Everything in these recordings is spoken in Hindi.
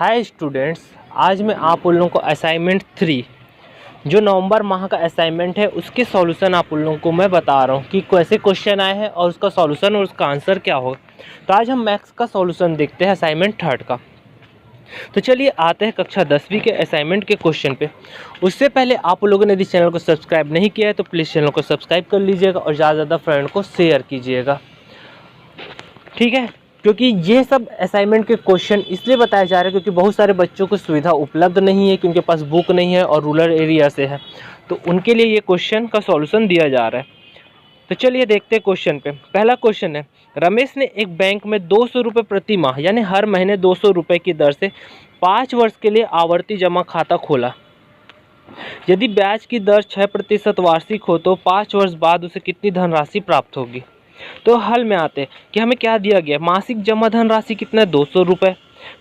हाय स्टूडेंट्स, आज मैं आप उन लोगों को असाइनमेंट 3 जो नवंबर माह का असाइनमेंट है उसके सॉल्यूशन आप उन लोगों को मैं बता रहा हूँ कि कैसे क्वेश्चन आए हैं और उसका सॉल्यूशन और उसका आंसर क्या होगा। तो आज हम मैथ्स का सॉल्यूशन देखते हैं असाइनमेंट 3 का। तो चलिए आते हैं कक्षा 10वीं के असाइनमेंट के क्वेश्चन पे। उससे पहले आप लोगों ने यदि चैनल को सब्सक्राइब नहीं किया है तो प्लीज़ चैनल को सब्सक्राइब कर लीजिएगा और ज़्यादा से ज़्यादा फ्रेंड को शेयर कीजिएगा, ठीक है। क्योंकि ये सब असाइनमेंट के क्वेश्चन इसलिए बताए जा रहे हैं क्योंकि बहुत सारे बच्चों को सुविधा उपलब्ध नहीं है, क्योंकि उनके पास बुक नहीं है और रूरल एरिया से है, तो उनके लिए ये क्वेश्चन का सॉल्यूशन दिया जा रहा है। तो चलिए देखते हैं क्वेश्चन पे। पहला क्वेश्चन है, रमेश ने एक बैंक में 200 रुपये प्रति माह यानी हर महीने 200 रुपये की दर से 5 वर्ष के लिए आवर्ती जमा खाता खोला। यदि ब्याज की दर 6% वार्षिक हो तो 5 वर्ष बाद उसे कितनी धनराशि प्राप्त होगी। तो हल में आते हैं कि हमें क्या दिया गया, मासिक जमा धनराशि कितना है 200 रुपये,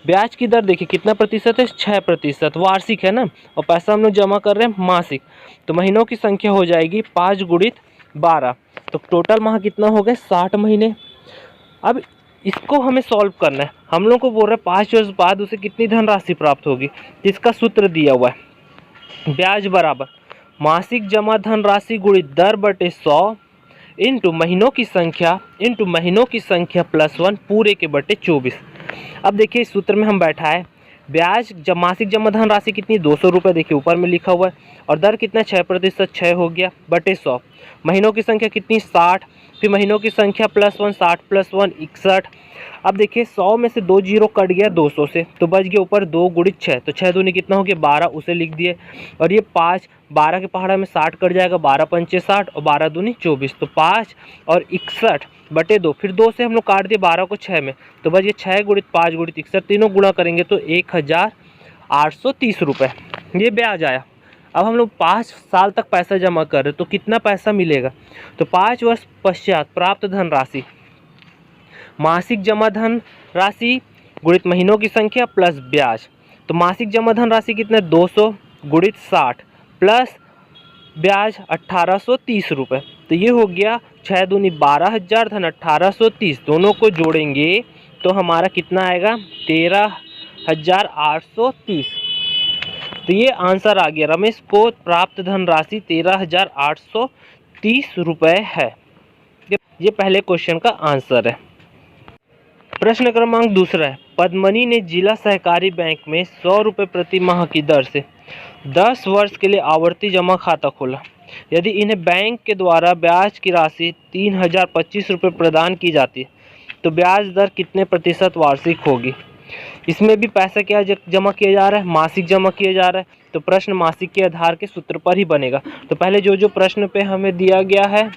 ब्याज की दर देखिए कितना प्रतिशत है 6%, वार्षिक है ना, और पैसा हम लोग जमा कर रहे हैं मासिक, तो महीनों की संख्या हो जाएगी 5 गुणित 12, तो टोटल माह कितना हो गए 60 महीने। अब इसको हमें सॉल्व करना है, हम लोग को बोल रहे हैं 5 वर्ष बाद उसे कितनी धनराशि प्राप्त होगी। इसका सूत्र दिया हुआ है, ब्याज बराबर मासिक जमा धनराशि गुणित दर बटे 100 इंटू महीनों की संख्या प्लस 1 पूरे के बटे 24। अब देखिए इस सूत्र में हम बैठाए, ब्याज मासिक जमा धनराशि कितनी 200 रुपये, देखिए ऊपर में लिखा हुआ है, और दर कितना 6%, 6 हो गया बटे 100, महीनों की संख्या कितनी 60, फिर महीनों की संख्या प्लस 1, 60 प्लस 1 61। अब देखिए 100 में से 2 जीरो कट गया 200 से, तो बच गया ऊपर 2 गुणित 6, तो 6 दूनी कितना हो गया 12, उसे लिख दिए। और ये 5, 12 के पहाड़ा में 60 कट जाएगा, 12 पंचे 60 और 12 दूनी 24, तो 5 और 61 बटे 2, फिर 2 से हम लोग काट दिए 12 को 6 में, तो बस ये 6 गुणित 5 गुणित 61 तीनों गुणा करेंगे तो 1830 रुपये ये ब्याज आया। अब हम लोग 5 साल तक पैसा जमा कर रहे तो कितना पैसा मिलेगा, तो 5 वर्ष पश्चात प्राप्त धनराशि मासिक जमा धन राशि गुणित महीनों की संख्या प्लस ब्याज, तो मासिक जमा धन राशि कितना 200 गुणित 60 प्लस ब्याज 1830 रुपये, तो ये हो गया 6 दूनी 12,000 धन 1830, दोनों को जोड़ेंगे तो हमारा कितना आएगा 13,830। तो ये आंसर आ गया, रमेश को प्राप्त धनराशि 13,830 रुपये है। ये पहले क्वेश्चन का आंसर है। प्रश्न क्रमांक दूसरा है, पद्मनी ने जिला सहकारी बैंक में 100 रुपये प्रति माह की दर से 10 वर्ष के लिए आवर्ती जमा खाता खोला। यदि इन्हें बैंक के द्वारा ब्याज की राशि 3,025 रुपये प्रदान की जाती है तो ब्याज दर कितने प्रतिशत वार्षिक होगी। इसमें भी पैसा क्या जमा किया जा रहा है, मासिक जमा किया जा रहा है, तो प्रश्न मासिक के आधार के सूत्र पर ही बनेगा। तो पहले जो प्रश्न पे हमें दिया गया है,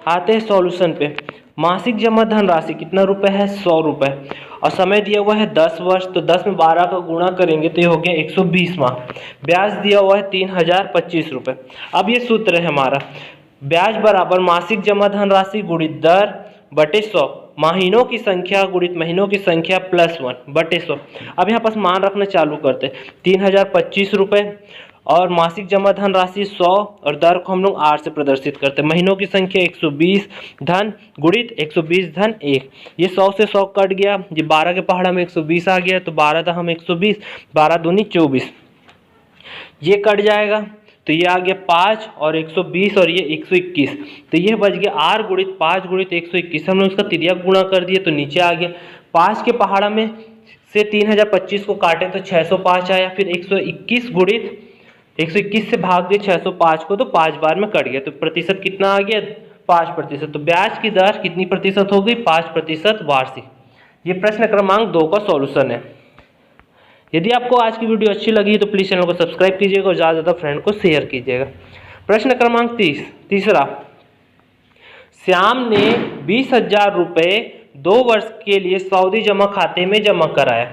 आते हैं सॉल्यूशन पे। मासिक जमा धनराशि कितना रुपए है 100 रुपये, और समय दिया हुआ है 10 वर्ष, तो 10 में 12 का गुणा करेंगे तो ये हो गया 120 माह। ब्याज दिया हुआ है 3,025 रुपये। अब ये सूत्र है हमारा, ब्याज बराबर मासिक जमा धनराशि गुणित दर बटे 100, महीनों की संख्या गुणित महीनों की संख्या प्लस 1 बटे 100। अब यहाँ पास मान रखना चालू करते हैं, 3,025 रुपये और मासिक जमा धन राशि 100 और दर को हम लोग 8 से प्रदर्शित करते हैं, महीनों की संख्या 120 धन गुणित 120 धन 1, ये 100 से 100 कट गया, ये 12 के पहाड़ा में 120 आ गया, तो 12 था हम 120, 12 दूनी 24, ये कट जाएगा, तो ये आ गया 5 और 120 और ये 121, तो ये बच गया r गुणित 5 गुणित 121, हम लोग इसका तिर्यक गुणा कर दिए तो नीचे आ गया। 5 के पहाड़ा में से 3,025 को काटे तो 605 आया, फिर 121 गुणित 121 से भाग दिए 605 को तो 5 बार में कट गया, तो प्रतिशत कितना आ गया 5%, तो ब्याज की दर कितनी प्रतिशत हो गई 5% वार्षिक। ये प्रश्न क्रमांक 2 का सॉल्यूशन है। यदि आपको आज की वीडियो अच्छी लगी तो प्लीज़ चैनल को सब्सक्राइब कीजिएगा और ज़्यादा ज़्यादा फ्रेंड को शेयर कीजिएगा। प्रश्न क्रमांक तीसरा, श्याम ने 20,000 रुपये 2 वर्ष के लिए सावधि जमा खाते में जमा कराया।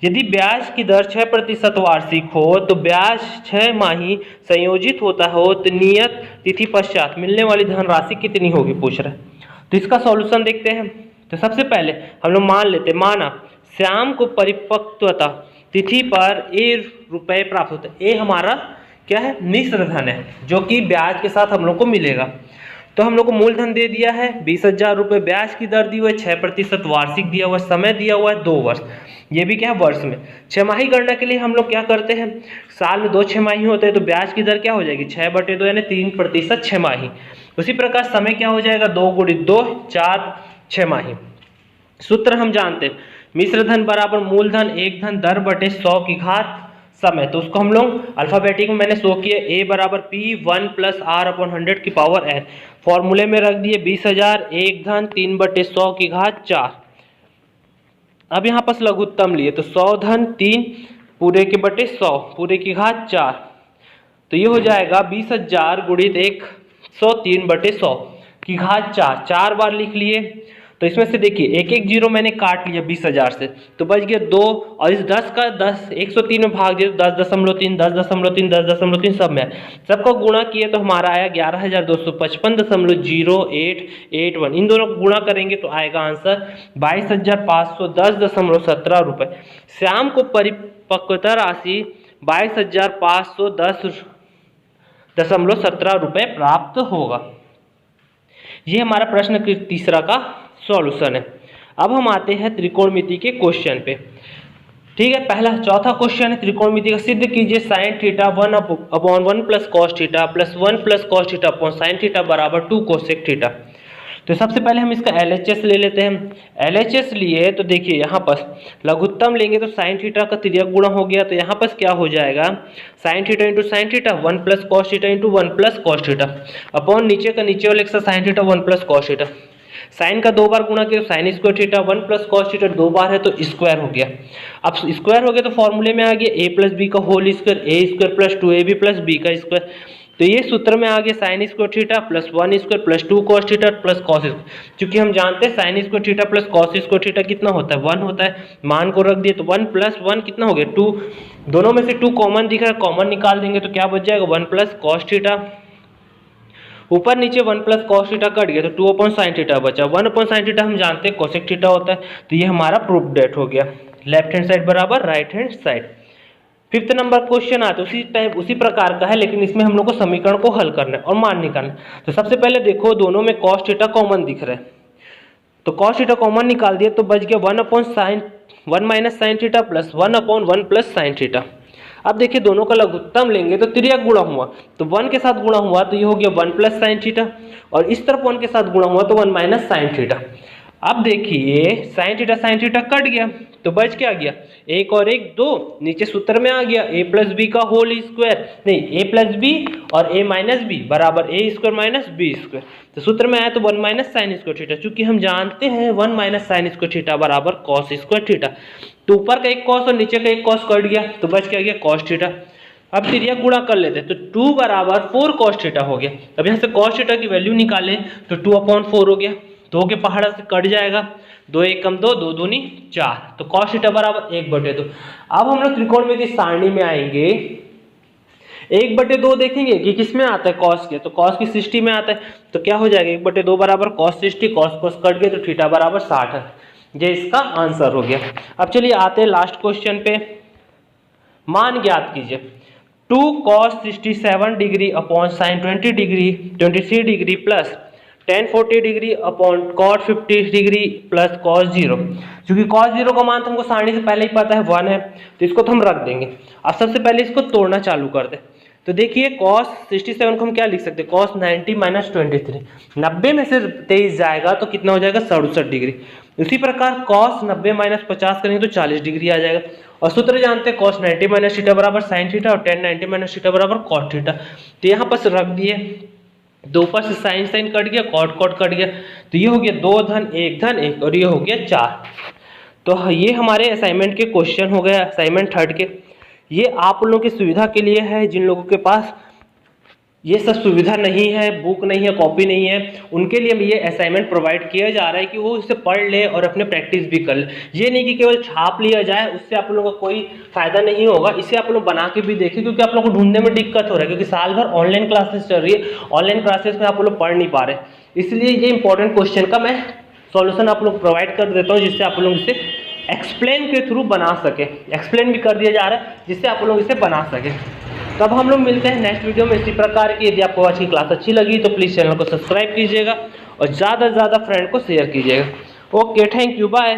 यदि ब्याज की दर 6% वार्षिक हो तो ब्याज 6 माही संयोजित होता हो तो नियत तिथि पश्चात मिलने वाली धनराशि कितनी होगी पूछ रहे हैं। तो इसका सॉल्यूशन देखते हैं। तो सबसे पहले हम लोग मान लेते, माना श्याम को परिपक्वता तिथि पर ए रुपये प्राप्त होते हैं। ए हमारा क्या है, मिश्र धन है जो कि ब्याज के साथ हम लोग को मिलेगा। तो हम लोग को मूलधन दे दिया है 20,000 रुपये, ब्याज की दर दी हुई है 6% वार्षिक दिया हुआ है, समय दिया हुआ है 2 वर्ष, ये भी क्या है वर्ष में। छमाही गणना के लिए हम लोग क्या करते हैं, साल में 2 छमाही होते हैं, तो ब्याज की दर क्या हो जाएगी 6/2 यानी 3% छमाही। उसी प्रकार समय क्या हो जाएगा 2 × 2 4 छमाही। सूत्र हम जानते हैं, मिश्र धन बराबर मूलधन 1 धन दर बटे 100 की घात समय। तो उसको हम लोग अल्फाबेटिक में मैंने शो किया, A बराबर P1 + R/100 की पावर n, फॉर्मूले में रख दिए 20,000 1 धन 3/100 की घात 4। अब यहाँ पर लघुत्तम लिए तो 100 धन 3 पूरे के बटे 100 पूरे की घात 4, तो ये हो जाएगा 20,000 गुणित 100 3/100 की घात 4, 4 बार लिख लिए। तो इसमें से देखिए एक एक जीरो मैंने काट लिया 20,000 से, तो बच गया 2, और इस 10 का 10 103 में भाग दिया तो 10.3 10.3 10.3 सब में सबको गुणा किए तो हमारा आया 11,255.0881। इन दोनों को गुणा करेंगे तो आएगा आंसर 22,510.17 रुपये। श्याम को परिपक्वता राशि 22,510.17 रुपये प्राप्त होगा। ये हमारा प्रश्न तीसरा का सॉल्यूशन है। अब हम आते हैं त्रिकोणमिति के क्वेश्चन पे। ठीक है, पहला चौथा क्वेश्चन है त्रिकोणमिति का, सिद्ध कीजिए sin θ 1/1 + cos θ + 1 + cos θ sin θ बराबर 2 cosec θ। तो सबसे पहले हम इसका LHS ले लेते हैं। LHS लिए तो देखिए यहाँ पर लघुत्तम लेंगे तो sin θ का तिर्यक गुणा हो गया, तो यहाँ पर क्या हो जाएगा sin θ × sin θ 1 + cos θ × 1 + cos θ upon नीचे का नीचे वाले का sin θ 1 + cos θ। साइन का 2 बार गुणा किया sin स्क्वायर थीटा 1 + cos θ 2 बार है तो स्क्वायर हो गया। अब स्क्वायर हो गया तो फॉर्मूले में आ गया a + b का whole square, a² + 2ab + b का स्क्वायर। तो ये सूत्र में आ गया sin square theta + 1 square + 2 cos θ + cos square. क्योंकि हम जानते हैं sin square theta + cos square theta कितना होता है 1 होता है, मान को रख दिए तो 1 + 1 कितना हो गया 2, दोनों में से 2 कॉमन दिख रहा है, कॉमन निकाल देंगे तो क्या बच जाएगा 1 + cos θ, ऊपर नीचे 1 + cos θ कट गया तो 2/sin θ बचा, 1/sin θ हम जानते हैं cosec θ होता है। तो ये हमारा प्रूफ डेट हो गया, लेफ्ट हैंड साइड बराबर right hand side. Fifth number question आता है उसी प्रकार का है, लेकिन इसमें हम लोग को समीकरण को हल करना है और मान निकालना है। तो सबसे पहले देखो दोनों में cos θ कॉमन दिख रहा है, तो cos θ कॉमन निकाल दिया तो बच गया 1 - sin θ + 1/1 + sin θ। अब देखिए दोनों का लघुत्तम लेंगे तो तिर्यक गुणा हुआ, तो 1 के साथ गुणा हुआ तो ये हो गया 1 + sin θ, और इस तरफ 1 के साथ गुणा हुआ तो 1 - sin θ। अब देखिए sin θ कट गया तो बच क्या गया 1 और 1 2, नीचे सूत्र में आ गया a + b का होल स्क्वायर, नहीं a + b और a - b बराबर a² - b²। तो सूत्र में आया तो 1 - sin स्क्वायर थीटा, चूंकि हम जानते हैं 1 - sin स्क्वायर थीटा बराबर cos स्क्वायर थीटा, तो ऊपर का एक cos और नीचे का एक cos कट गया तो बच क्या गया cos θ। अब तिर्यक गुणा कर लेते हैं तो 2 बराबर 4 cos θ हो गया। अब यहाँ से cos θ की वैल्यू निकाले तो 2/4 हो गया, 2 के पहाड़ा से कट जाएगा, 2 1 = 2, 2 दूनी 4, तो cos θ बराबर 1/2। अब हम लोग त्रिकोणमिति सारणी में आएंगे, 1/2 देखेंगे कि किसमें आता है cos के, तो cos की 60 में आता है, तो क्या हो जाएगा 1/2 बराबर cos 60, cos कट गए तो θ बराबर 60 है, ये इसका आंसर हो गया। अब चलिए आते हैं लास्ट क्वेश्चन पे, मान ज्ञात कीजिए 2 cos 67 degree upon sin 23 degree plus tan 40 degree upon cot 50 degree plus cos 0। क्योंकि cos 0 का मान तो हमको सारणी से पहले ही पता है 1 है, तो इसको तो हम रख देंगे। अब सबसे पहले इसको तोड़ना चालू कर दे, तो देखिए cos 67 को हम क्या लिख सकते हैं cos 90 - 23, 90 में से 23 जाएगा तो कितना हो जाएगा 67 डिग्री। उसी प्रकार cos 90 - 50 करेंगे तो 40 डिग्री आ जाएगा, और सूत्र जानते हैं cos 90 - θ बराबर sin θ और tan 90 - θ बराबर cot θ। तो यहाँ पर रख दिए, 2 ऊपर से sin कट गया, cot कट गया, तो ये हो गया 2 धन 1 धन 1 और ये हो गया 4। तो ये हमारे असाइनमेंट के क्वेश्चन हो गए, असाइनमेंट 3 के। ये आप लोगों की सुविधा के लिए है, जिन लोगों के पास ये सब सुविधा नहीं है, बुक नहीं है, कॉपी नहीं है, उनके लिए ये असाइनमेंट प्रोवाइड किया जा रहा है कि वो इसे पढ़ ले और अपने प्रैक्टिस भी कर ले। ये नहीं कि केवल छाप लिया जाए, उससे आप लोगों को कोई फायदा नहीं होगा। इसे आप लोग बना के भी देखें, क्योंकि आप लोगों को ढूंढने में दिक्कत हो रहा है, क्योंकि साल भर ऑनलाइन क्लासेस चल रही है, ऑनलाइन क्लासेस में आप लोग पढ़ नहीं पा रहे। इसलिए ये इंपॉर्टेंट क्वेश्चन का मैं सॉल्यूशन आप लोग प्रोवाइड कर देता हूँ, जिससे आप लोग इसे एक्सप्लेन के थ्रू बना सके, एक्सप्लेन भी कर दिया जा रहा है जिससे आप लोग इसे बना सके। तब हम लोग मिलते हैं नेक्स्ट वीडियो में इसी प्रकार की। यदि आपको आज की क्लास अच्छी लगी तो प्लीज़ चैनल को सब्सक्राइब कीजिएगा और ज़्यादा से ज़्यादा फ्रेंड को शेयर कीजिएगा। Okay, thank you, bye.